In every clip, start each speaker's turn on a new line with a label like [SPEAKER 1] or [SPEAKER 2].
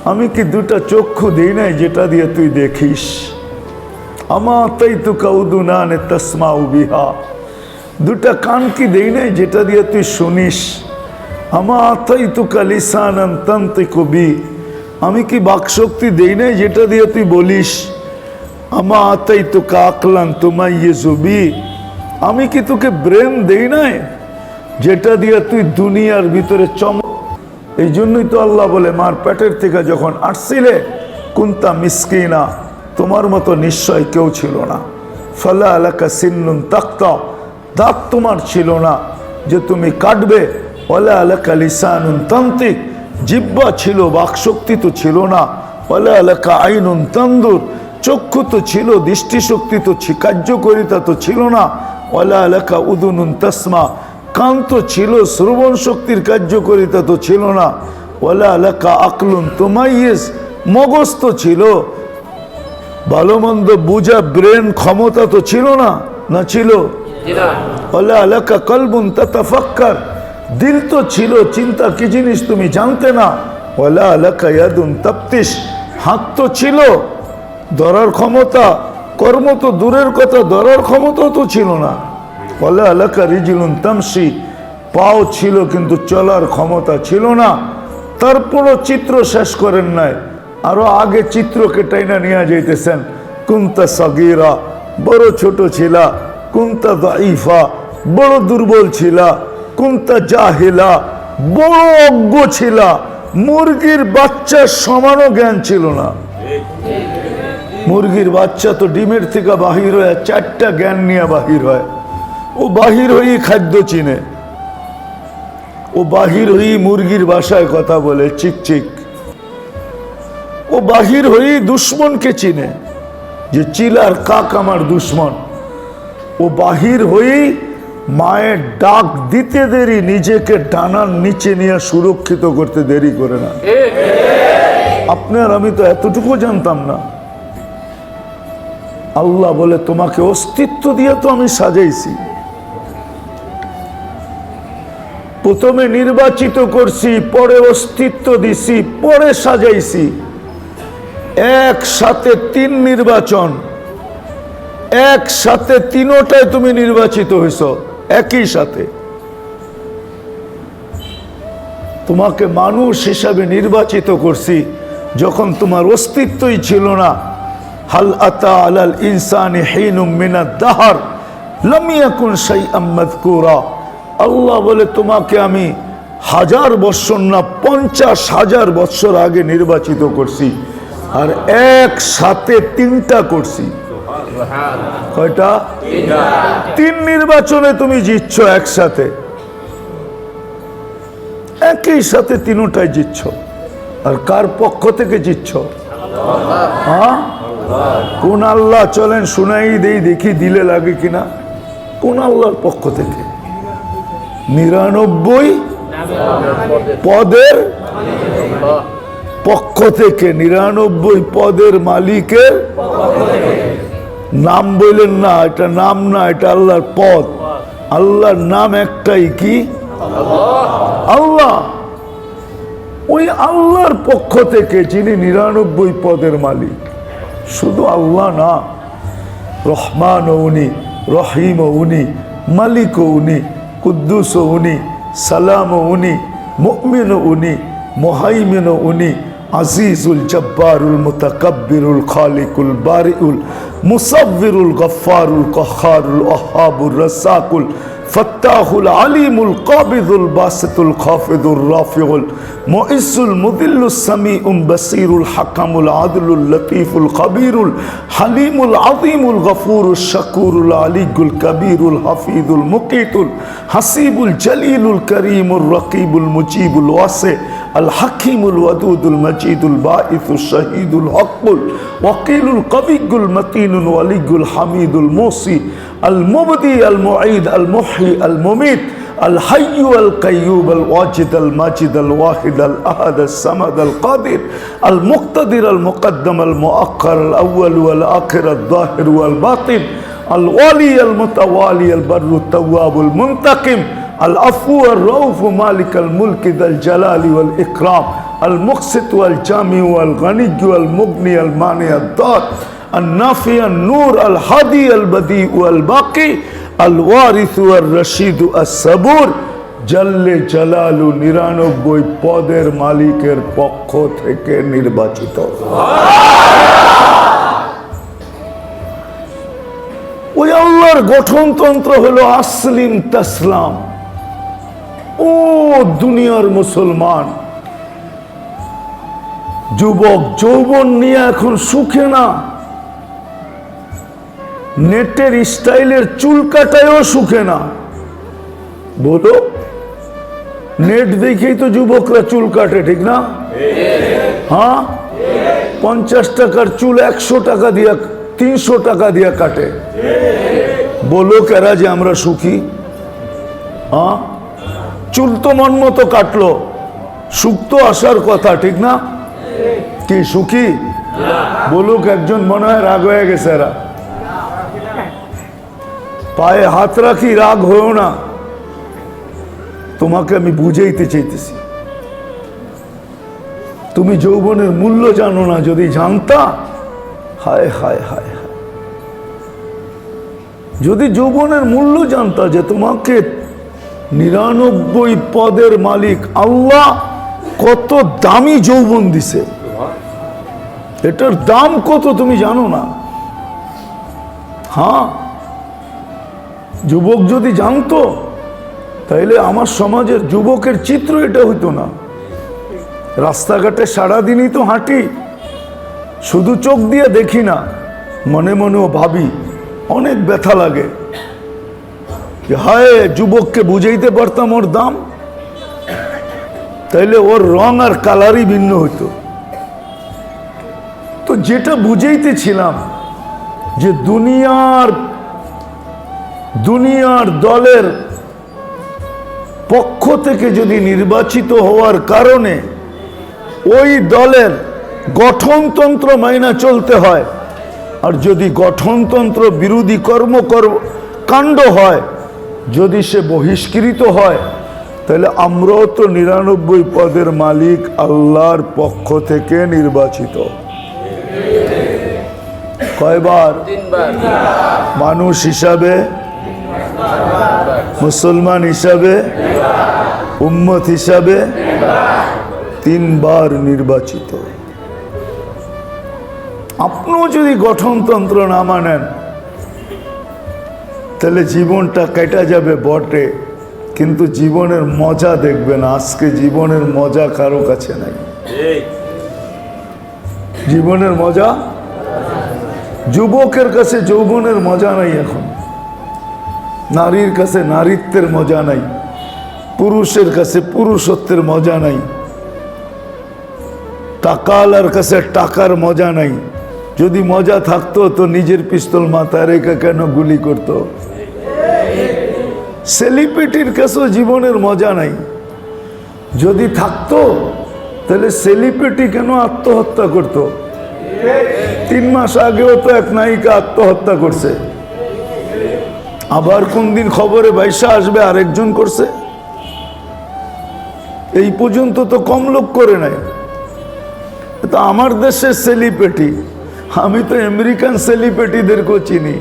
[SPEAKER 1] আমি কি দুটা চক্ষু দেই নাই যেটা দিয়ে তুই দেখিস? আমা আতাইতুকা উদুনানে তাসমাউ বিহা, দুটা কান কি দেই নাই যেটা দিয়ে তুই শুনিস? আমা আতাইতুকা লিসানান তানতিকু বি, আমি কি বাকশক্তি দেই নাই যেটা দিয়ে তুই বলিস? আমা আতাইতুকা আকলান তুমাইয়িজু বি, আমি কি তোকে ব্রেন দেই নাই যেটা দিয়ে তুই দুনিয়ার ভিতরে এই জন্যই তো আল্লাহ বলে মার পেটের থেকে যখন আসছিলে কুনতা মিসকিনা, তোমার মতো নিশ্চয় কেউ ছিল না। ফালা আলাকা সিন্নুন তাক্তা, দাঁত তোমার ছিল না যে তুমি কাটবে। ওয়ালা আলাকা লিসানুন তান্তিক, জিহ্বা ছিল, বাকশক্তি তো ছিল না। ওয়ালা আলাকা আইনুন তানদুর, চক্ষু তো ছিল, দৃষ্টিশক্তি তো কার্যকারিতা তো ছিল না। ওয়ালা আলাকা উদুনুন তাসমা, কান তো ছিল, শ্রবণ শক্তির কার্যকারিতা তো ছিল না। ওয়ালা আলাকা আকলুন তুমাইয়িজ, মগজ তো ছিল, ভালো মন্দ বুঝা ব্রেন ক্ষমতা তো ছিল না, না ছিল? ওয়ালা আলাকা কলবুন তাতাফাক্কার, দিল তো ছিল, চিন্তা কি জিনিস তুমি জানতে না। ওয়ালা আলাকা ইয়াদুন তাফতিশ, হাত তো ছিল, ধরার ক্ষমতা, কর্ম তো দূরের কথা, ধরার ক্ষমতা তো ছিল না। ওয়ালা আলাকা রিজলুন তামশি, পাও ছিল কিন্তু চলার ক্ষমতা ছিল না। তারপরও চিত্র শেষ করেন নাই, আরো আগে চিত্রকে টাইনা নিয়ে যাইতেছেন। কুনতা সাগীরা, বড় ছোট ছিলা। কুনতা দাঈফা, বড় দুর্বল ছিলা। কুনতা জাহিলা, বড় অজ্ঞ ছিলা। মুরগির বাচ্চার সমানও জ্ঞান ছিল না। মুরগির বাচ্চা তো ডিমের থেকে বাহির হয়, চারটা জ্ঞান নিয়ে বাহির হয়। ও বাহির হয়েই খাদ্য চিনে, ও বাহির হয়েই মুরগির ভাষায় কথা বলে, চিক চিক। ও বাহির হয়েই দুশ্মনকে চিনে, যে চিলার কাক আমার দুশ্মন। ও বাহির হয়েই মায়ের ডাক দিতে দেরি, নিজেকে ডানার নিচে নিয়ে সুরক্ষিত করতে দেরি করে না। আপনার আমি তো এতটুকু জানতাম না। আল্লাহ বলে তোমাকে অস্তিত্ব দিয়ে তো আমি সাজাইছি, প্রথমে নির্বাচিত করছি, পরে অস্তিত্ব দিছি, পরে সাজাইছি। একসাথে তিন নির্বাচন, একসাথে তিনোটায় তুমি নির্বাচিত হইছ একই সাথে। তোমাকে মানুষ হিসাবে নির্বাচিত করছি যখন তোমার অস্তিত্বই ছিল না। হাল আতা আলাল ইনসানি হিনুম মিনাদ দাহর লাম ইয়াকুন শাইআম মাযকুরা, আল্লাহ বলে তোমাকে আমি 1000 বৎসর না 50,000 বৎসর আগে নির্বাচিত করছি, আর একসাথে তিনটা করছি। কয়টা? তিন নির্বাচনে তুমি জিতছ একসাথে, একই সাথে তিনটাই জিতছ। আর কার পক্ষ থেকে জিতছ? হ্যাঁ, কোন আল্লাহ? চলেন শুনাই দেই, দেখি দিলে লাগে কিনা। কোন আল্লাহর পক্ষ থেকে? 99 পদের পক্ষ থেকে, 99 পদের মালিকের নাম বললেন না, এটা নাম না, এটা আল্লাহর পদ। আল্লাহর নাম একটাই, কি? আল্লাহ। ওই আল্লাহর পক্ষ থেকে যিনি 99 পদের মালিক, শুধু আল্লাহ না, রহমান উনি, রহিম উনি, মালিক উনি, কুদ্দুস উনি, সালাম উনি, মুমিন উনি, মুহাইমিন উনি, আজিজুল জব্বারুল মুতাকাব্বিরুল খালিকুল বারিউল মুসাব্বিরুল গফফারুল কহ্হারুল ওয়াহ্হাবুর রাসাকুল ফত্তাহুল আলিমুল কাবিদুল বাসিতুল খাফিদুর রাফিউল মুইসুল মুদিল্লুস সামিউম বাসিরুল হাকামুল আদলুল লতীফুল খবীরুল হালিমুল আযীমুল গফুরুশ শাকুরুল আলিয়ুল কবীরুল হাফিজুল মুকিতুল হাসিবুল জলিলুল করিমুর রকিবুল মুজিবুল ওয়াসি আল হাকিমুল ওয়াদুদুল মজিদুল বাঈসুশ শাহীদুল হকুল ওয়াকিলুল কবিয়ুল মতিনুল ওয়ালিয়ুল হামিদুল মুসি আল মুবদি আল মুঈদ আল মুহয়ি আল মুমিত আল হাইয়্যু আল কাইয়্যুম আল ওয়াজিদ আল মাজিদ আল ওয়াহিদ আল আহাদ আল সামাদ আল কাদির আল মুক্তাদির আল মুকদ্দম আল মুআক্খার আল আউয়াল ওয়াল আখির আল যাহির ওয়াল বাতিন আল ওয়ালি আল মুতাওয়ালি আল বাররু তাওয়াবুল মুনতাকিম আল আফু আর রউফ মালিক আল মুলক যাল জালালি ওয়াল ইকরাম আল মুকসিত ওয়াল জামি ওয়াল গানি ওয়াল মুগনি আল মানি আল দাত আল নাফি আল নূর আল হাদি আল বদি ওয়াল বাকি আল ওয়ারিস ওয়াল রশিদ আস সাবুর জাল্লে জালালু 99 পদের মালিকের পক্ষ থেকে নির্বাচিত। ওই আল্লাহর গঠনতন্ত্র হলো আসলিম তাসলাম। ও দুনিয়ার মুসলমান, যুবক যৌবন নিয়ে এখন সুখে না, নেটের স্টাইলের চুল কাটায়ও সুখে না। বলো, নেট দেখেই তো যুবকরা চুল কাটে, ঠিক না? হ্যাঁ, 50 টাকার চুল 100 টাকা দিয়া 300 টাকা দিয়া কাটে। বলো কেরা যে আমরা সুখী? হ্যাঁ, চুল তো মন মতো কাটলো, সুখ তো আসার কথা, ঠিক না? কি সুখী? বলুক একজন, মনে হয় রাগ হয়ে গেছে। এরা পায়ে হাত রাখি, রাগ হয়েও না, তোমাকে আমি বুঝাইতে চাইতেছি। তুমি যৌবনের মূল্য জানো না, যদি জানতা, হায় হায় হায় হায়, যদি যৌবনের মূল্য জানতা যে তোমাকে 99 পদের মালিক আল্লাহ কত দামি যৌবন দিছে, এটার দাম কত তুমি জানো না। হ্যাঁ, যুবক যদি জানতো তাইলে আমার সমাজের যুবকের চিত্র এটা হইতো না। রাস্তাঘাটে সারাদিনই তো হাঁটি, শুধু চোখ দিয়ে দেখি না, মনে মনেও ভাবি, অনেক ব্যথা লাগে। হায়, যুবককে বুঝাইতে পারতাম ওর দাম, তাইলে ওর রং আর কালারই ভিন্ন হইতো। তো যেটা বুঝাইতেছিলাম যে দুনিয়ার দলের পক্ষ থেকে যদি নির্বাচিত হওয়ার কারণে ওই দলের গঠনতন্ত্র মাইনা চলতে হয়, আর যদি গঠনতন্ত্র বিরোধী কাণ্ড হয়, যদি সে বহিষ্কৃত হয়, তাহলে আমরাও তো 99 পদের মালিক আল্লাহর পক্ষ থেকে নির্বাচিত। কয়বার? মানুষ হিসাবে, মুসলমান হিসাবে, উম্মত হিসাবে 3 বার নির্বাচিত। আপনিও যদি গঠনতন্ত্র না মানেন, তাহলে জীবনটা কেটে যাবে বটে, কিন্তু জীবনের মজা দেখবেন। আজকে জীবনের মজা কারো কাছে নাই। জীবনের মজা, যুবকের কাছে যৌবনের মজা নাই, এখন নারীর কাছে নারীত্বের মজা নাই, পুরুষের কাছে পুরুষত্বের মজা নাই, টাকালার কাছে টাকার মজা নাই। যদি মজা থাকতো তো নিজের পিস্তল মাথায় রেখে কেন গুলি করত? সেলিব্রিটির কাছেও জীবনের মজা নাই। যদি থাকতো তাহলে সেলিব্রিটি কেন আত্মহত্যা করত? 3 মাস আগেও তো এক নায়িকা আত্মহত্যা করছে, আবার কোন দিন খবরে ভাইসা আসবে আরেকজন করছে। এই পর্যন্ত তো কম লোক করে নাই। তো আমার দেশের সেলিব্রিটি, আমি তো আমেরিকান সেলিব্রিটিদেরকেও চিনি,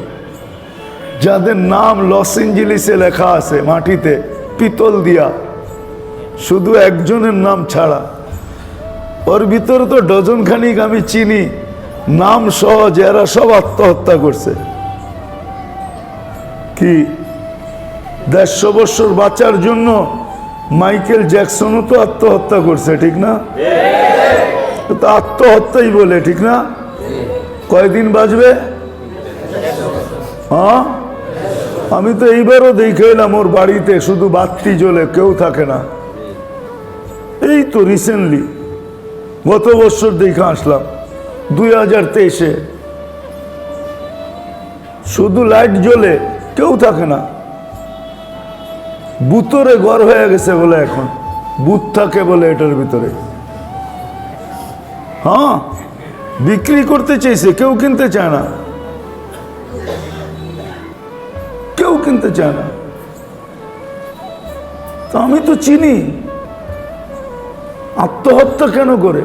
[SPEAKER 1] যাদের নাম লস এঞ্জেলিসে লেখা আছে মাটিতে পিতল দিয়া, শুধু একজনের নাম ছাড়া। ওর ভিতরে তো ডজন খানিক আমি চিনি, নাম সহজ, এরা সব আত্মহত্যা করছে। কি 150 বছর বাঁচার জন্য মাইকেল জ্যাকসনও তো আত্মহত্যা করছে, ঠিক না? তো আত্মহত্যাই বলে, ঠিক না? কয়দিন বাঁচবে? হ্যাঁ, আমি তো এইবারও দেখে এলাম ওর বাড়িতে শুধু বাতি জ্বলে, কেউ থাকে না। এই তো রিসেন্টলি গত বছর দেখে আসলাম 2023-এ, শুধু লাইট জ্বলে, কেউ থাকে না। ভূতরে ঘর হয়ে গেছে বলে, এখন ভূত থাকে বলে এটার ভিতরে। হ্যাঁ, বিক্রি করতে চাইছে, কেউ কিনতে চায় না, কেউ কিনতে চায় না। তো আমি তো চিনি, আত্মহত্যা কেন করে?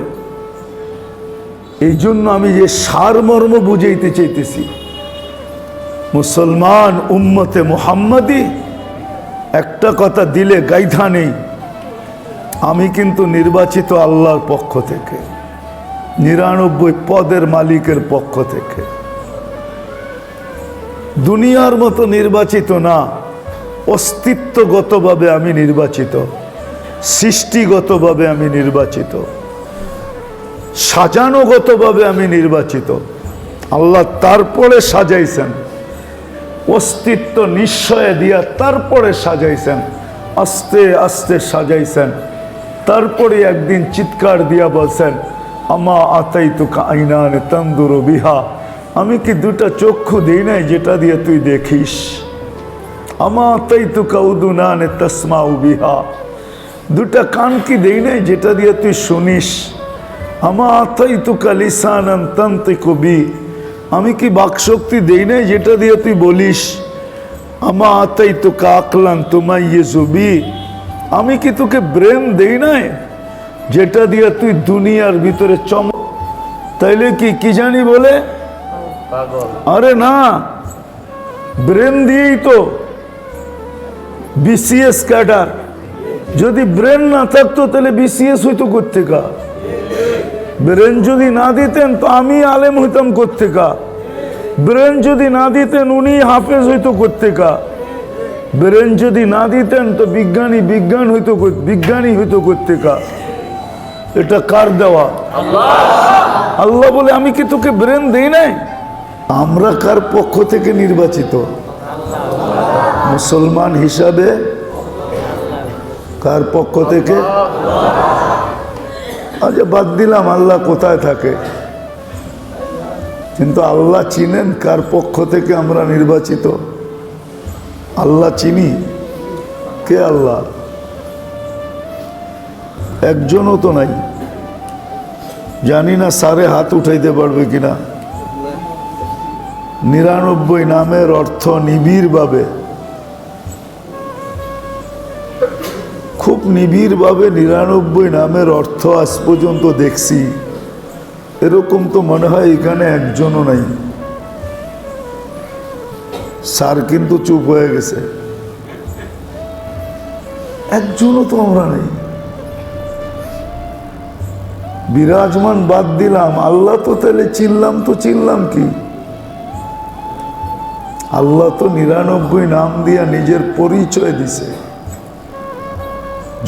[SPEAKER 1] এই জন্য আমি যে সারমর্ম বুঝাইতে চাইতেছি, মুসলমান উম্মতে মুহাম্মাদি একটা কথা দিলে গাইধা নেই, আমি কিন্তু নির্বাচিত আল্লাহর পক্ষ থেকে, 99 পদের মালিকের পক্ষ থেকে, দুনিয়ার মতো নির্বাচিত না, অস্তিত্বগতভাবে আমি নির্বাচিত, সৃষ্টিগতভাবে আমি নির্বাচিত, সাজানোগতভাবে আমি নির্বাচিত। আল্লাহ তারপরে সাজাইছেন, অস্তিত্ব নিশ্চয় দিয়া তারপরে সাজাইছেন, আস্তে আস্তে সাজাইছেন। তারপরে একদিন চিৎকার দিয়া বলছেন, আমা আতাইতুকা আইনানে তানদুরু বিহা, আমি কি দুটা চক্ষু দেই নাই যেটা দিয়ে তুই দেখিস? আমা আতাইতুকা উদুনানে তাসমাউ বিহা, দুটা কান কি দেই নাই যেটা দিয়ে তুই শুনিস? আমা আতাইতুকা লিসানান তানতিকু বি, আমি কি বাকশক্তি দেই নাই যেটা দিয়ে তুই বলিস? আমা আতাইতুকা আকলান তুমাইয়িজু বি, আমি কি তোকে ব্রেন দেই নাই যেটা দিয়ে তুই দুনিয়ার ভিতরে তাইলে কি জানি বলে? আরে না, ব্রেন দিয়েই তো বিসিএস ক্যাডার। যদি ব্রেন না থাকতো তাহলে বিসিএস হইতো কোত্থেকা? ব্রেন যদি না দিতেন তো আমি আলেম হইতাম কোত্থেকা? ব্রেন যদি না দিতেন উনি হাফেজ হইতো কোত্থেকা? ব্রেন যদি না দিতেন তো বিজ্ঞানী হইতো কোত্থেকা? এটা কার দেওয়া? আল্লাহ বলে, আমি কি তোকে ব্রেন দেই নাই? আমরা কার পক্ষ থেকে নির্বাচিত? মুসলমান হিসাবে কার পক্ষ থেকে? আজ বাদ দিলাম আল্লাহ কোথায় থাকে, কিন্তু আল্লাহ চিনেন কার পক্ষ থেকে আমরা নির্বাচিত? আল্লাহ চিনি? কে আল্লাহ? একজনও তো নাই। জানি না সারে হাত উঠাইতে পারবে কিনা। 99 নামের অর্থ নিবিড়ভাবে, খুব নিবিড়ভাবে 99 নামের অর্থ আজ পর্যন্ত দেখছি, এরকম তো মনে হয় এখানে একজনও নাই। স্যার কিন্তু চুপ হয়ে গেছে, একজনও তো আমরা নেই। বিরাজমান বাদ দিলাম, আল্লাহ তো তাহলে চিনলাম কি? আল্লাহ তো 99 নাম দিয়া নিজের পরিচয় দিছে।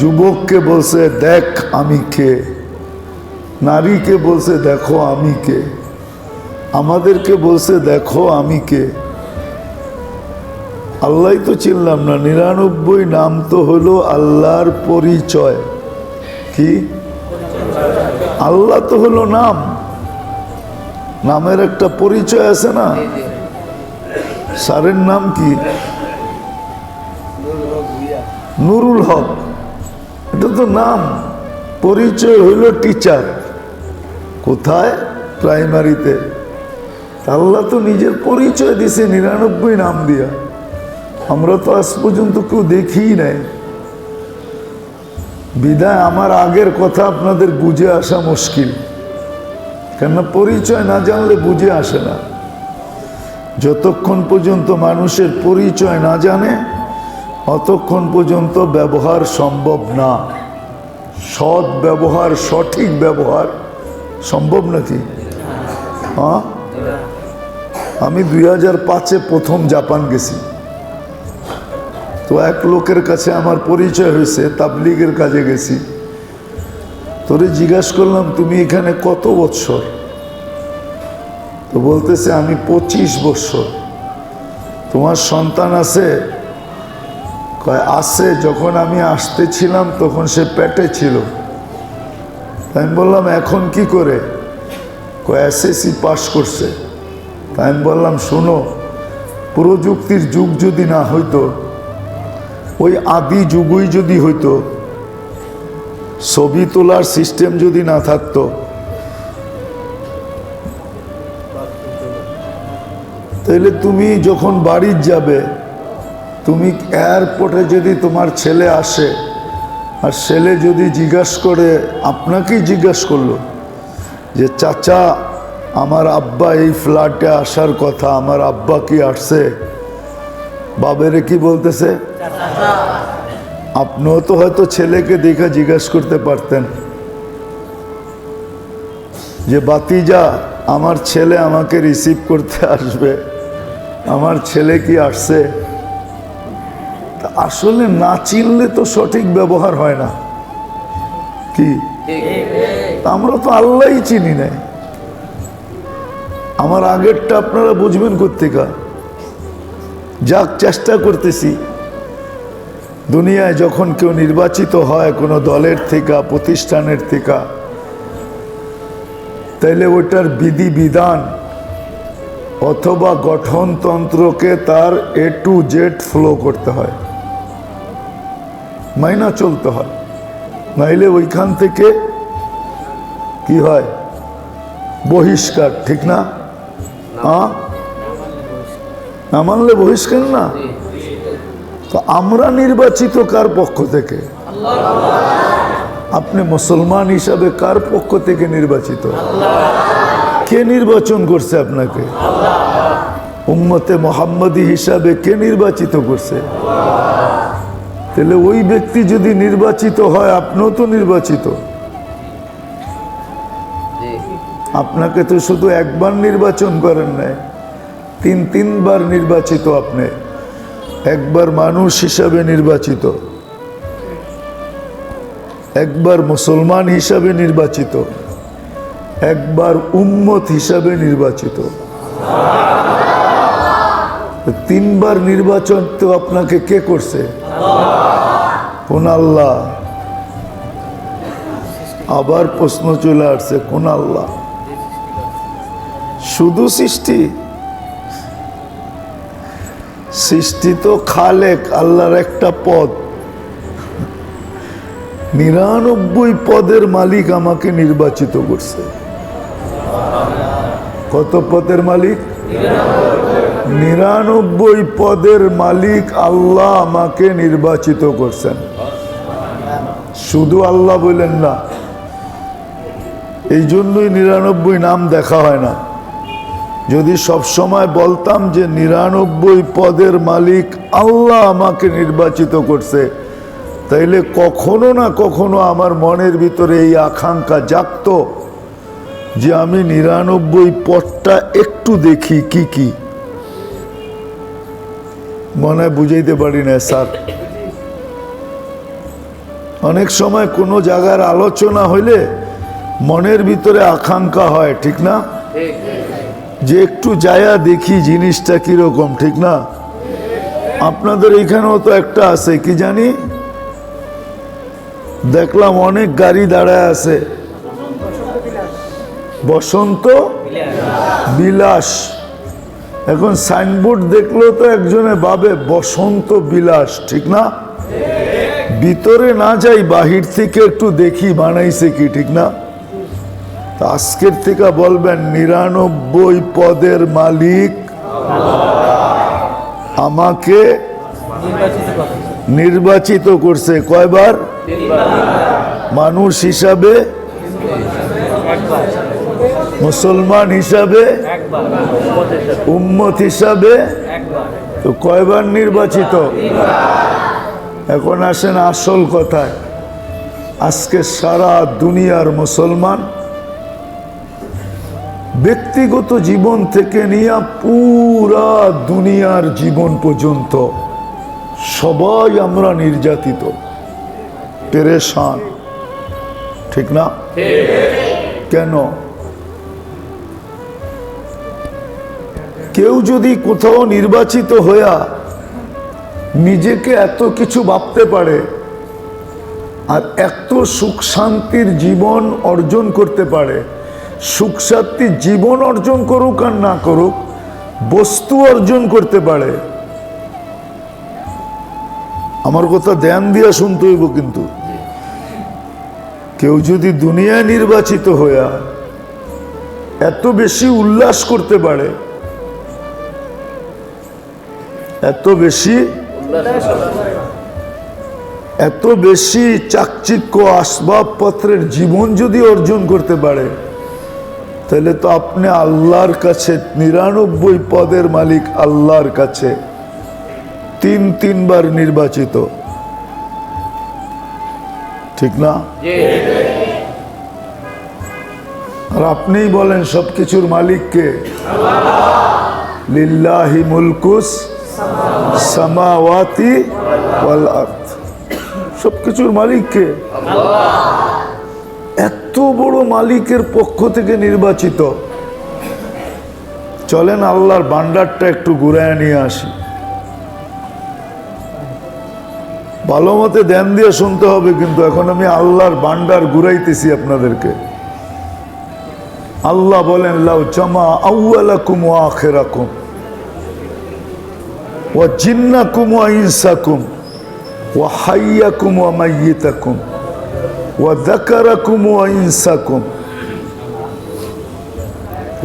[SPEAKER 1] যুবককে বলছে দেখ আমি কে, নারীকে বলছে দেখো আমি কে, আমাদেরকে বলছে দেখো আমি কে। আল্লাহ তো চিনলাম না। 99 নাম তো হলো আল্লাহর পরিচয়। কি? আল্লাহ তো হলো নাম, নামের একটা পরিচয় আছে না? স্যারের নাম কি? নুরুল হক, এটা তো নাম। পরিচয় হইল টিচার। কোথায়? প্রাইমারিতে। আল্লাহ তো নিজের পরিচয় দিছে 99 নাম দিয়া, আমরা তো আজ পর্যন্ত কেউ দেখিই নাই। বিদায় আমার আগের কথা আপনাদের বুঝে আসা মুশকিল, কেননা পরিচয় না জানলে বুঝে আসে না। যতক্ষণ পর্যন্ত মানুষের পরিচয় না জানে অতক্ষণ পর্যন্ত ব্যবহার সম্ভব না। সৎ ব্যবহার, সঠিক ব্যবহার সম্ভব নাকি? হ্যাঁ, আমি 2005-এ প্রথম জাপান গেছি। তো এক লোকের কাছে আমার পরিচয় হয়েছে, তাবলিগের কাজে গেছি। তোরে জিজ্ঞাসা করলাম তুমি এখানে কত বৎসর? তো বলতেছে আমি 25 বৎসর। তোমার সন্তান আছে? কয় আছে, যখন আমি আসতেছিলাম তখন সে পেটে ছিল। আমি বললাম এখন কি করে? কয় এসএসসি পাস করছে। তাই আমি বললাম শোনো, প্রযুক্তির যুগ যদি না হইতো, ওই আদি যুগই যদি হইতো, ছবি তোলার সিস্টেম যদি না থাকতো, তাহলে তুমি যখন বাড়ি যাবে, তুমি এয়ারপোর্টে যদি তোমার ছেলে আসে, আর ছেলে যদি জিজ্ঞাসা করে, আপনাকেই জিজ্ঞাসা করলো যে চাচা আমার আব্বা এই ফ্ল্যাটে আসার কথা, আমার আব্বা কি আসছে? বাবেরে কি বলতেছে? আপনিও তো হয়তো ছেলেকে দেখে জিজ্ঞাসা করতে পারতেন যে বাতিজা আমার ছেলে আমাকে রিসিভ করতে আসবে, আমার ছেলে কি আসছে? আসলে না চিনলে তো সঠিক ব্যবহার হয় না। কি আমরা তো আল্লাহই চিনি না। আমার আগেরটা আপনারা বুঝবেন কোত্থেকে? যাক, চেষ্টা করতেছি। দুনিয়ায় যখন কেউ নির্বাচিত হয় কোনো দলের থেকে, প্রতিষ্ঠানের থেকে, তাইলে ওটার বিধি বিধান অথবা গঠনতন্ত্রকে তার A to Z ফলো করতে হয়, মাইনা চলতে হয়। নাইলে ওইখান থেকে কি হয়? বহিষ্কার, ঠিক না? না মানলে বহিষ্কার না। তো আমরা নির্বাচিত কার পক্ষ থেকে? আপনি মুসলমান হিসাবে কার পক্ষ থেকে নির্বাচিত? কে নির্বাচন করছে আপনাকে? উম্মতে মুহাম্মাদি হিসাবে কে নির্বাচিত করছে? তাহলে ওই ব্যক্তি যদি নির্বাচিত হয়, আপনিও তো নির্বাচিত। আপনাকে তো শুধু একবার নির্বাচন করেন নাই, তিনবার নির্বাচিত। আপনি একবার মানুষ হিসাবে নির্বাচিত, একবার মুসলমান হিসাবে নির্বাচিত, একবার উম্মত হিসাবে নির্বাচিত। তিনবার নির্বাচন তো আপনাকে কে করছে? কোন আল্লাহ? আবার প্রশ্ন চলে আসছে, কোন আল্লাহ? শুধু সৃষ্টি? সৃষ্টি তো খালেক, আল্লাহর একটা পদ। 99 পদের মালিক আমাকে নির্বাচিত করছে। কত পদের মালিক? 99 পদের মালিক আল্লাহ আমাকে নির্বাচিত করছেন। শুধু আল্লাহ বললেন না, এই জন্যই 99 নাম দেখা হয় না। যদি সব সময় বলতাম যে 99 পদের মালিক আল্লাহ আমাকে নির্বাচিত করছে, তাইলে কখনো না কখনো আমার মনের ভিতরে এই আকাঙ্ক্ষা জাগতো যে আমি 99 পদটা একটু দেখি কি কি। মনে বুঝাইতে পারি না স্যার। অনেক সময় কোনো জায়গার আলোচনা হইলে মনের ভিতরে আকাঙ্ক্ষা হয়, ঠিক না? যে একটু যায়া দেখি জিনিসটা কিরকম, ঠিক না? আপনাদের এখানেও তো একটা আছে, কি জানি, দেখলাম অনেক গাড়ি দাঁড়ায় আছে, বসন্ত বিলাস। এখন সাইনবোর্ড দেখলেও তো একজনে ভাবে বসন্ত বিলাস, ঠিক না? ভিতরে না যাই, বাহির থেকে একটু দেখি বানাইছে কি, ঠিক না? আজকের থেকে বলবেন 99 পদের মালিক আমাকে নির্বাচিত করছে। কয়বার? মানুষ হিসাবে, মুসলমান হিসাবে, উম্মত হিসাবে। তো কয়বার নির্বাচিত? এখন আসেন আসল কথায়। আজকে সারা দুনিয়ার মুসলমান ব্যক্তিগত জীবন থেকে নিয়ে পুরা দুনিয়ার জীবন পর্যন্ত সবাই আমরা নির্যাতিত, পেরেশান, ঠিক না? কেন? কেউ যদি কোথাও নির্বাচিত হইয়া নিজেকে এত কিছু ভাবতে পারে আর এত সুখ শান্তির জীবন অর্জন করতে পারে, সুখ শান্তির জীবন অর্জন করুক আর না করুক, বস্তু অর্জন করতে পারে, আমার কথা ধ্যান দিয়া শুনতে হইব। কিন্তু কেউ যদি দুনিয়ায় নির্বাচিত হইয়া এত বেশি উল্লাস করতে পারে, এত বেশি এত বেশি চাকচিক্য আসবাবপত্রের জীবন যদি অর্জন করতে পারে, তাহলে তো আপনি আল্লাহর কাছে 99 পদের মালিক, আল্লাহর কাছে তিনবার নির্বাচিত, ঠিক না? আর আপনিই বলেন সবকিছুর মালিককে, লিল্লাহি মুলকুস সামাওয়াতি ওয়াল আরদ, সবকিছুর মালিককে। এত বড় মালিকের পক্ষ থেকে নির্বাচিত। চলেন আল্লাহর ভান্ডারটা একটু ঘুরায় নিয়ে আসি। ভালো মতে ধ্যান দিয়ে শুনতে হবে, কিন্তু এখন আমি আল্লাহর ভান্ডার ঘুরাইতেছি আপনাদেরকে। আল্লাহ বলেন, লাউ জামা আউয়ালাকুম ওয়া আখিরাকুম ওয়া জিন্নাকুম ওয়া ইনসাকুম ওয়া হাইয়াকুম ওয়া মাইয়িতাকুম ওয়া যাকারাকুম ওয়া ইনসাকুম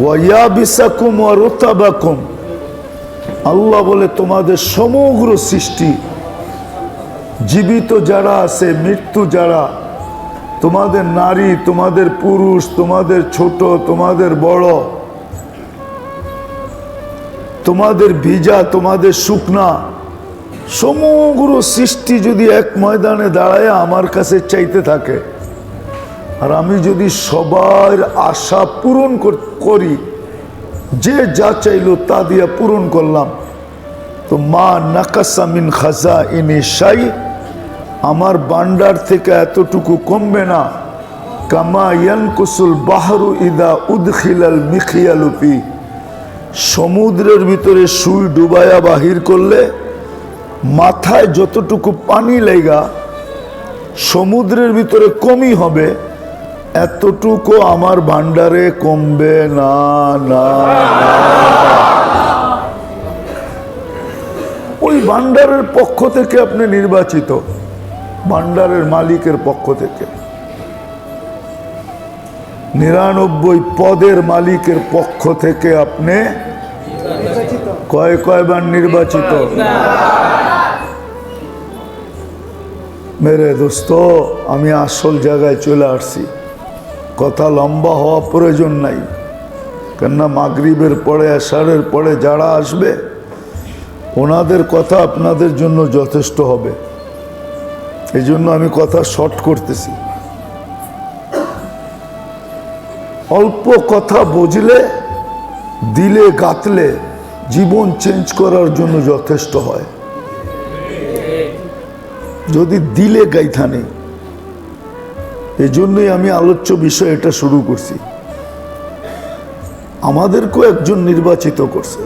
[SPEAKER 1] ওয়া ইয়াবিসাকুম ওয়া রুতাবাকুম। আল্লাহ বলে তোমাদের সমগ্র সৃষ্টি, জীবিত যারা আছে, মৃত্যু যারা, তোমাদের নারী, তোমাদের পুরুষ, তোমাদের ছোট, তোমাদের বড়, তোমাদের ভিজা, তোমাদের শুকনা, সমগ্র সৃষ্টি যদি এক ময়দানে দাঁড়ায় আমার কাছে চাইতে থাকে, আর আমি যদি সবার আশা পূরণ করি, যে যা চাইলো তা দিয়া পূরণ করলাম, তো মা নাকাসা মিন খাজাইনি শাই, আমার ভান্ডার থেকে এতটুকু কমবে না। কামা ইয়ানকুসুল বাহরু ইদা উদখিলাল মিখিয়ালু ফি, সমুদ্রের ভিতরে সুই ডুবায়া বাহির করলে মাথায় যতটুকু পানি লাগা সমুদ্রের ভিতরে কমই হবে, এতটুকু আমার ভান্ডারে কমবে না, না, না। ওই ভান্ডারের পক্ষ থেকে আপনি নির্বাচিত, ভান্ডারের মালিকের পক্ষ থেকে, 99 পদের মালিকের পক্ষ থেকে আপনি কয়বার নির্বাচিত? মেরে দোস্ত, আমি আসল জায়গায় চলে আসছি। কথা লম্বা হওয়া প্রয়োজন নাই, কেননা মাগরিবের পরে, এশারের পরে যারা আসবে ওনাদের কথা আপনাদের জন্য যথেষ্ট হবে। এই জন্য আমি কথা শর্ট করতেছি। অল্প কথা বুঝলে, দিলে গাঁথলে জীবন চেঞ্জ করার জন্য যথেষ্ট হয়। যদি দিলে গাইথা নেই, এই জন্যই আমি আলোচ্য বিষয় এটা শুরু করছি। আমাদেরকেও একজন নির্বাচিত করছে।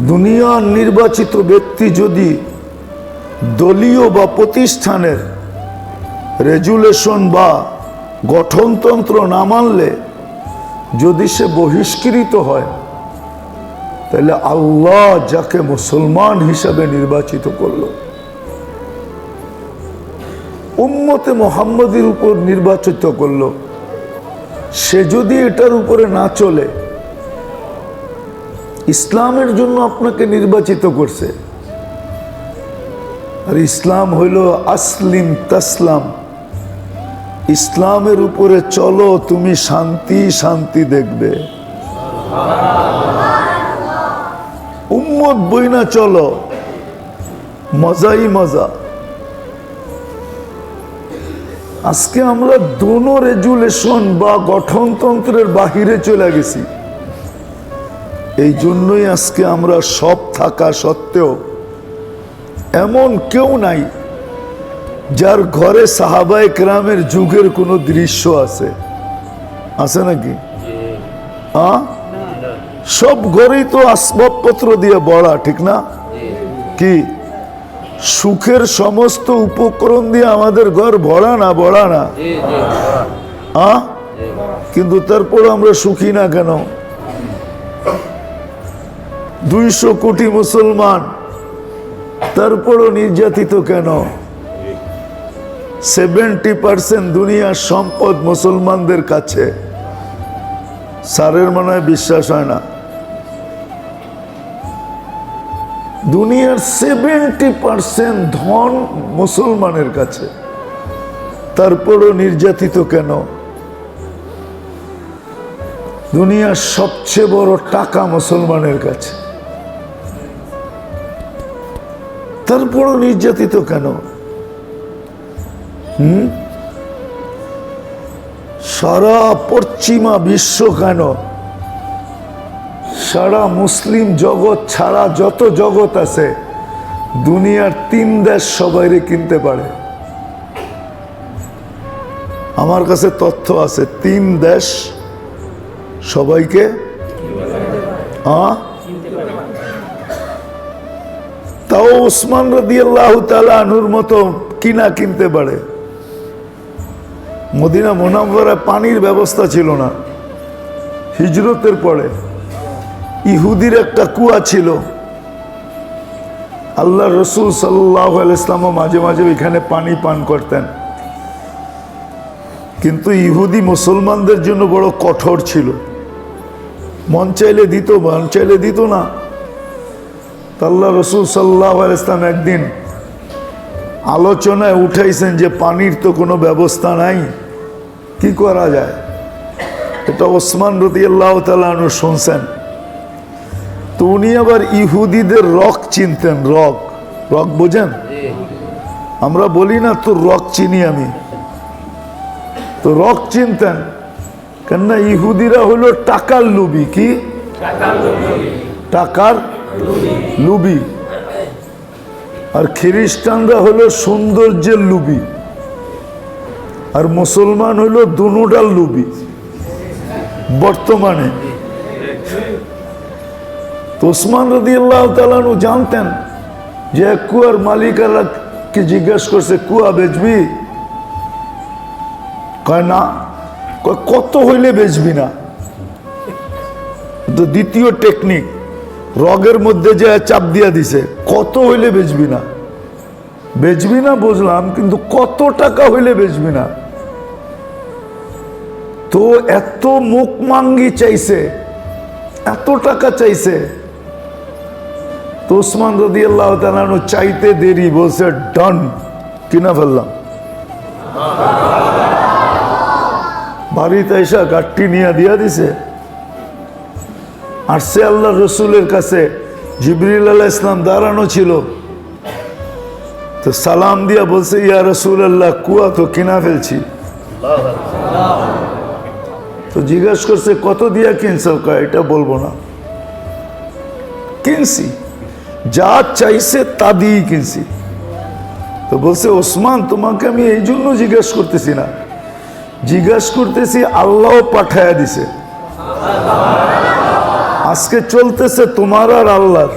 [SPEAKER 1] দুনিয়ার নির্বাচিত ব্যক্তি যদি দলীয় বা প্রতিষ্ঠানের রেজুলেশন বা গঠনতন্ত্র না মানলে যদি সে বহিষ্কৃত হয়, তাহলে আল্লাহ যাকে মুসলমান হিসাবে নির্বাচিত করলো, উম্মতে মুহাম্মদের উপর নির্বাচিত করলো, সে যদি এটার উপরে না চলে, ইসলামের জন্য আপনাকে নির্বাচিত করছে। আর ইসলাম হইল আসলিম তাসলাম, ইসলামের উপরে চলো, তুমি শান্তি শান্তি দেখবে। উম্মত বইনা চলো, মজাই মজা। আজকে আমরা দোনো রেজুলেশন বা গঠনতন্ত্রের বাহিরে চলে গেছি। এই জন্যই আজকে আমরা সব থাকা সত্ত্বেও এমন কেউ নাই যার ঘরে সাহাবায়ে কেরামের যুগের কোনো দৃশ্য আছে, আছে নাকি? সব ঘরেই তো আসবাবপত্র দিয়ে ভরা, ঠিক না? কি সুখের সমস্ত উপকরণ দিয়ে আমাদের ঘর ভরা না, ভরা না? কিন্তু তারপর আমরা সুখী না কেন? 200 কোটি মুসলমান, তারপরও নির্যাতিত কেন? 70% দুনিয়ার সম্পদ মুসলমানদের কাছে। স্যারের মনে হয় বিশ্বাস হয় না। দুনিয়ার 70% ধন মুসলমানের কাছে, তারপরও নির্যাতিত কেন? দুনিয়ার সবচেয়ে বড় টাকা মুসলমানের কাছে, তারপরও নির্যাতিত কেন? সারা পশ্চিমা বিশ্ব কেন, সারা মুসলিম জগৎ ছাড়া যত জগৎ আছে, দুনিয়ার 3 দেশ সবাইরে কিনতে পারে। আমার কাছে তথ্য আছে, 3 দেশ সবাইকে তাও ওসমান রাদিয়াল্লাহু তাআলা আনহুর মতো কিনতে পারে। মদিনা মুনাওয়ারায় পানির ব্যবস্থা ছিল না, হিজরতের পরে ইহুদির একটা কুয়া ছিল, আল্লাহ রসুল সাল্লাল্লাহু আলাইহি ওয়াসাল্লাম মাঝে মাঝে এখানে পানি পান করতেন, কিন্তু ইহুদি মুসলমানদের জন্য বড় কঠোর ছিল, মন চাইলে দিত, মন চাইলে দিত না। আল্লাহ রসুল সাল্লাল্লাহু আলাইহি ওয়াসাল্লাম একদিন আলোচনায় উঠাইছেন যে পানির তো কোনো ব্যবস্থা নাই, কি করা যায়? এটা ওসমান রাদিয়াল্লাহু তাআলা আনহু শুনছেন। তো উনি আবার ইহুদিদের রক চিনতেন, রক, রক বোঝেন? আমরা বলি না তোর রক চিনি আমি, তো রক চিনতেন। কেননা ইহুদিরা হলো টাকার লুবি। কি টাকার লুবি, আর খ্রিস্টানরা হলো সৌন্দর্যের লুবি, আর মুসলমান হলো দুনোটার লুবি বর্তমানে। তো ওসমান রাদিয়াল্লাহু তাআলা আনহু জানতেন যে কুয়ার মালিকারকে জিজ্ঞেস করছে, কুয়া বেচবি? কয় না। কয় কত হইলে বেচবি না? তো দ্বিতীয় টেকনিক, রগের মধ্যে যে চাপ দিয়া দিছে, কত হইলে বেচবি না? বেচবি না বুঝলাম, কিন্তু কত টাকা হইলে বেচবি না? তো এত মুখ মাঙ্গি চাইছে, এত টাকা চাইছে। তো ওসমান রাদিয়াল্লাহু তাআলা আনহু চাইতে দেরি, বলছে ডান, কিনা ফেললাম। বাড়িতে এসে গাঠটি নিয়ে দিয়া দিছে। আসছে আল্লাহ রসুলের কাছে, জিবরিল আলাইহিস সালাম দাঁড়ানো ছিল। তো সালাম দিয়া বলছে, ইয়া রাসূলুল্লাহ, কুয়া তো কিনা ফেলছি। তো জিজ্ঞাসা করছে, কত দিয়া কিনছো? কয় এটা বলবো না, কিনছি, যা চাইছে তা দিয়েই কিনছি। তো বলছে, ওসমান তোমাকে আমি এই জন্য জিজ্ঞাসা করতেছি না, জিজ্ঞাসা করতেছি আল্লাহ পাঠায়া দিছে। আজকে চলতেছে তোমার আর আল্লাহর,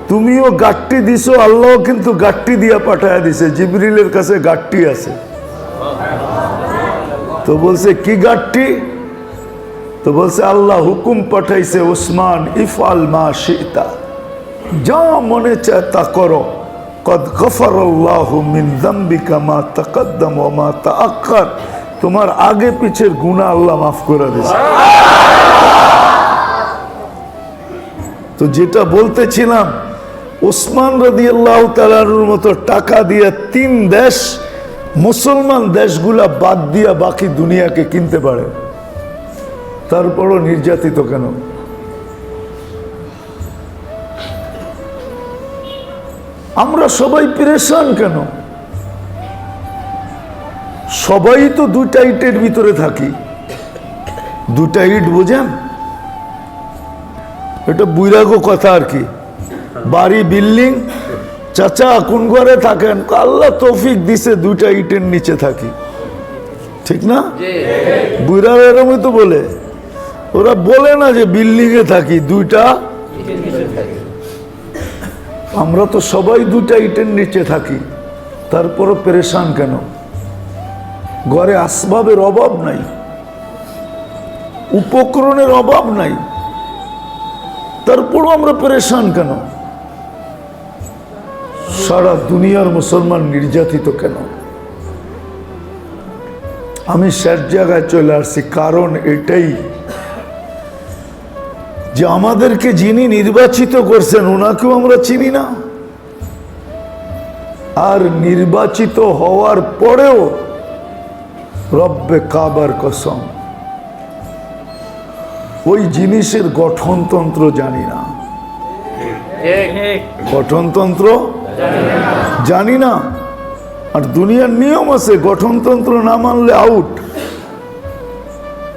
[SPEAKER 1] তুমিও গাট্টি দিছো, আল্লাহ কিন্তু গাট্টি দিয়া পাঠায়া দিছে, জিবরিলের কাছে গাট্টি আছে। তো বলছে কি গাট্টি? তো বলছে আল্লাহ হুকুম পাঠাইছে, ওসমান ইফআল মা শিতা, যা মনে চায় তা করো, কদ গফারাল্লাহু মিন যামবিকা মা তাকাদ্দাম ওয়া মা তাআক্কার, তোমার আগে পিছের গুনাহ আল্লাহ মাফ করে দিয়েছে। তো যেটা বলতেছিলাম, ওসমান রাদিয়াল্লাহু তাআলার মতো টাকা দিয়ে 3 দেশ মুসলমান দেশগুলা বাদ দিয়া বাকি দুনিয়াকে কিনতে পারে, তারপরও নির্যাতিত কেন? আমরা সবাই পেরেশান কেন? সবাই তো 2টা ইটের ভিতরে থাকি। 2টা ইট বোঝেন? এটা বুইরাগো কথা আর কি। বাড়ি, বিল্ডিং, চাচা কোন ঘরে থাকেন? আল্লাহ তৌফিক দিছে 2টা ইটের নিচে থাকি, ঠিক না? বুইরারা এরকমই তো বলে, ওরা বলে না যে বিল্ডিং এ থাকি, 2টা। আমরা তো সবাই 2টা ইটের নিচে থাকি, তারপরও পেরেশান কেন? ঘরে আসবাবের অভাব নাই, উপকরণের অভাব নাই, তারপরও আমরা পেরেশান কেন? সারা দুনিয়ার মুসলমান নির্যাতিত কেন? আমি শেষ জায়গায় চলে আসছি, কারণ এটাই যে আমাদেরকে যিনি নির্বাচিত করছেন ওনাকেও আমরা চিনি না। আর নির্বাচিত হওয়ার পরেও রব্বে কাবার কসম ওই জিনিসের গঠনতন্ত্র জানি না। গঠনতন্ত্র জানি না। আর দুনিয়ার নিয়ম আছে, গঠনতন্ত্র না মানলে আউট।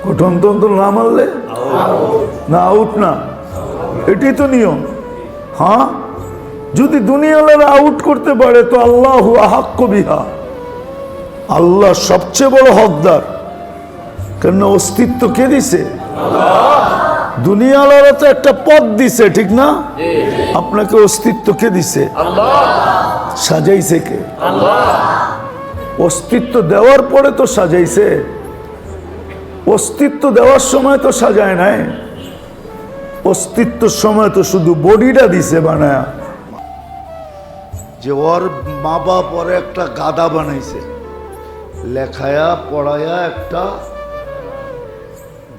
[SPEAKER 1] গঠনতন্ত্র না মানলে না আউট না, এটাই তো নিয়ম। হ্যাঁ, যদি দুনিয়াওয়ালারা আউট করতে পারে তো আল্লাহু আহাক্কু বিহা, আল্লাহ সবচেয়ে বড় হকদার। কেন অস্তিত্ব কে দিছে? দুনিয়াওয়ালারা তো একটা পদ দিছে, ঠিক না? আপনাকে অস্তিত্ব কে দিছে? সাজাইছে কে? অস্তিত্ব দেওয়ার পরে তো সাজাইছে, অস্তিত্ব দেওয়ার সময় তো সাজায় নাই। অস্তিত্বের সময় তো শুধু বডিটা দিছে বানায়া। যে ওর মা বাপ ওরে একটা গাধা বানাইছে, লেখায়া পড়ায়া একটা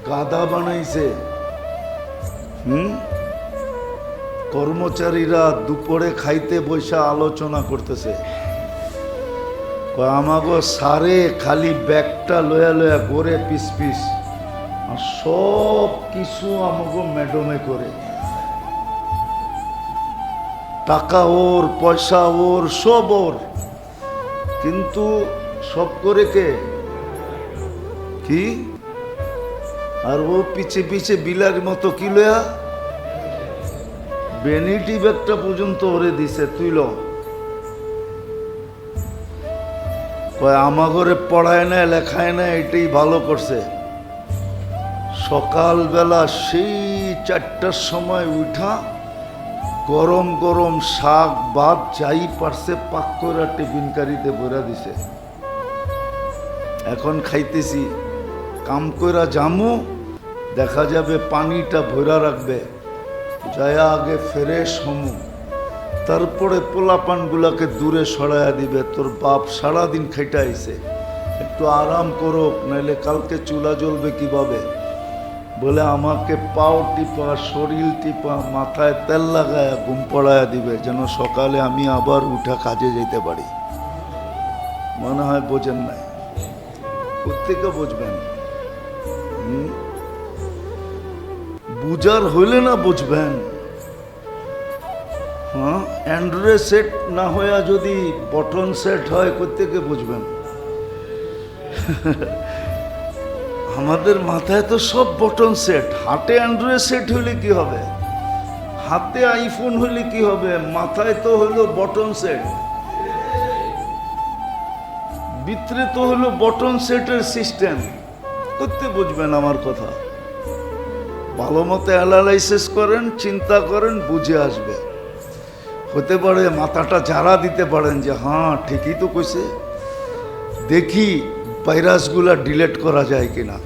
[SPEAKER 1] গাধা বানাইছে। কর্মচারীরা দুপুরে খাইতে বৈশা আলোচনা করতেছে, আমাগো সারে খালি ব্যাগটা লয়া লয়া করে পিস পিস, আর সব কিছু আমাগো ম্যাডমে করে। টাকা ওর, পয়সা ওর, সব ওর, কিন্তু সব করে কে? কি? আর ও পিছে পিছে বিলার মতো কি লয়া ভ্যানিটি ব্যাগটা পর্যন্ত ওরে দিছে, তুই ল। কয় আমাগরে পড়ায় না, লেখায় না, এটাই ভালো করছে। সকালবেলা সেই 4টার সময় উঠা গরম গরম শাক ভাত যাই পারছে পাক করে টিফিন কারিতে ভরা দিছে। এখন খাইতেছি, কাম কইরা জামু, দেখা যাবে পানিটা ভরা রাখবে, যায়া আগে ফ্রেশ হমু, তারপরে পোলাপান গুলাকে দূরে সরাইয়া দিবে। তোর বাপ সারাদিন খাইটা আইছে, একটু আরাম করুক, নাইলে কালকে চুলা জ্বলবে কিভাবে। বলে আমাকে পাও টিপা, শরীর টিপা, মাথায় তেল লাগায়া ঘুম পড়াইয়া দিবে, যেন সকালে আমি আবার উঠা কাজে যেতে পারি। মনে হয় বোঝেন নাই, প্রত্যেকে বুঝবেন। বুঝার হইলে না বুঝবেন। হ্যাঁ, অ্যান্ড্রয়েড সেট না হইয়া যদি বটন সেট হয় প্রত্যেকে বুঝবেন। আমাদের মাথায় তো সব বটন সেট। হাতে অ্যান্ড্রয়েড সেট হইলে কি হবে, হাতে আইফোন হইলে কি হবে, মাথায় তো হইলো বটন সেট। ভিতরে তো হলো বটন সেটের সিস্টেম। করতে বুঝবেন আমার কথা, ভালো মতো অ্যানালাইসিস করেন, চিন্তা করেন, বুঝে আসবে। হতে পারে মাথাটা জারা দিতে পারেন যে হ্যাঁ ঠিকই তো কইছে, দেখি ভাইরাসগুলা ডিলেট করা যায় কিনা,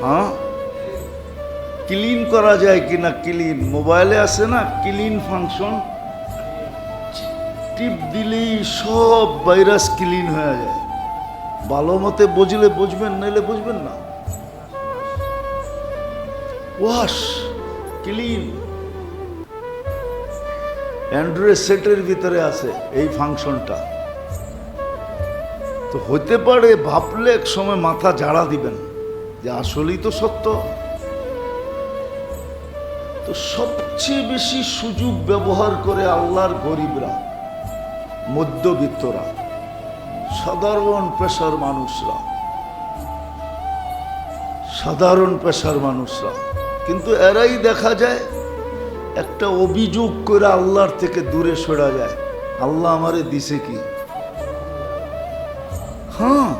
[SPEAKER 1] হ্যাঁ ক্লিন করা যায় কিনা। ক্লিন মোবাইলে আছে না ক্লিন ফাংশন, টিপ দিলেই সব ভাইরাস ক্লিন হয়ে যায়। ভালো মতে বুঝলে বুঝবেন, নাইলে বুঝবেন না। ওয়াশ ক্লিন অ্যান্ড্রয়েড সেটের ভিতরে আছে এই ফাংশনটা। তো হতে পারে ভাবলে এক সময় মাথা ঝাড়া দিবেন যে আসলেই তো সত্য। তো সবচেয়ে বেশি সুযোগ ব্যবহার করে আল্লাহর গরিবরা, মধ্যবিত্তরা, সাধারণ পেশার মানুষরা, সাধারণ পেশার মানুষরা। কিন্তু এরাই দেখা যায় একটা অভিযোগ করে আল্লাহর থেকে দূরে সরা যায়, আল্লাহ আমারে দিছে কি। হ্যাঁ,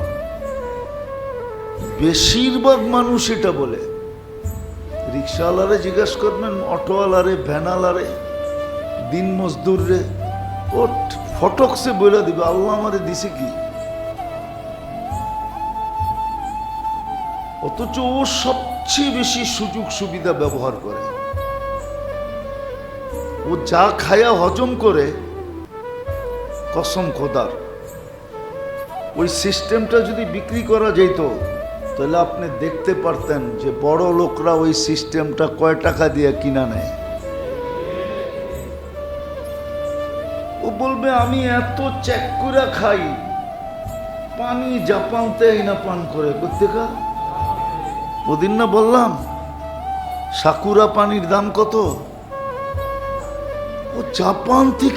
[SPEAKER 1] বেশিরভাগ মানুষ এটা বলে। রিক্সাওয়ালারে জিজ্ঞাসা করবেন, অটোওয়ালারে, ভ্যানালারে, দিন মজদুর রে, ও ফটকসে বলে দিবে আল্লাহ আমারে দিছে কি। অথচ ও সবচেয়ে বেশি সুযোগ সুবিধা ব্যবহার করে। ও যা খায়া হজম করে, কসম খোদার, ওই সিস্টেমটা যদি বিক্রি করা যেত তাহলে আপনি দেখতে পারতেন যে বড় লোকরা ওই সিস্টেমটা কয় টাকা দিয়ে কিনা নেয়। ও বলবে আমি এত চেক করে খাই, পানি জাপানতে না পান করে কোথেকা। ওদিন না বললাম সাকুরা পানির দাম কত, ও জাপান থেকে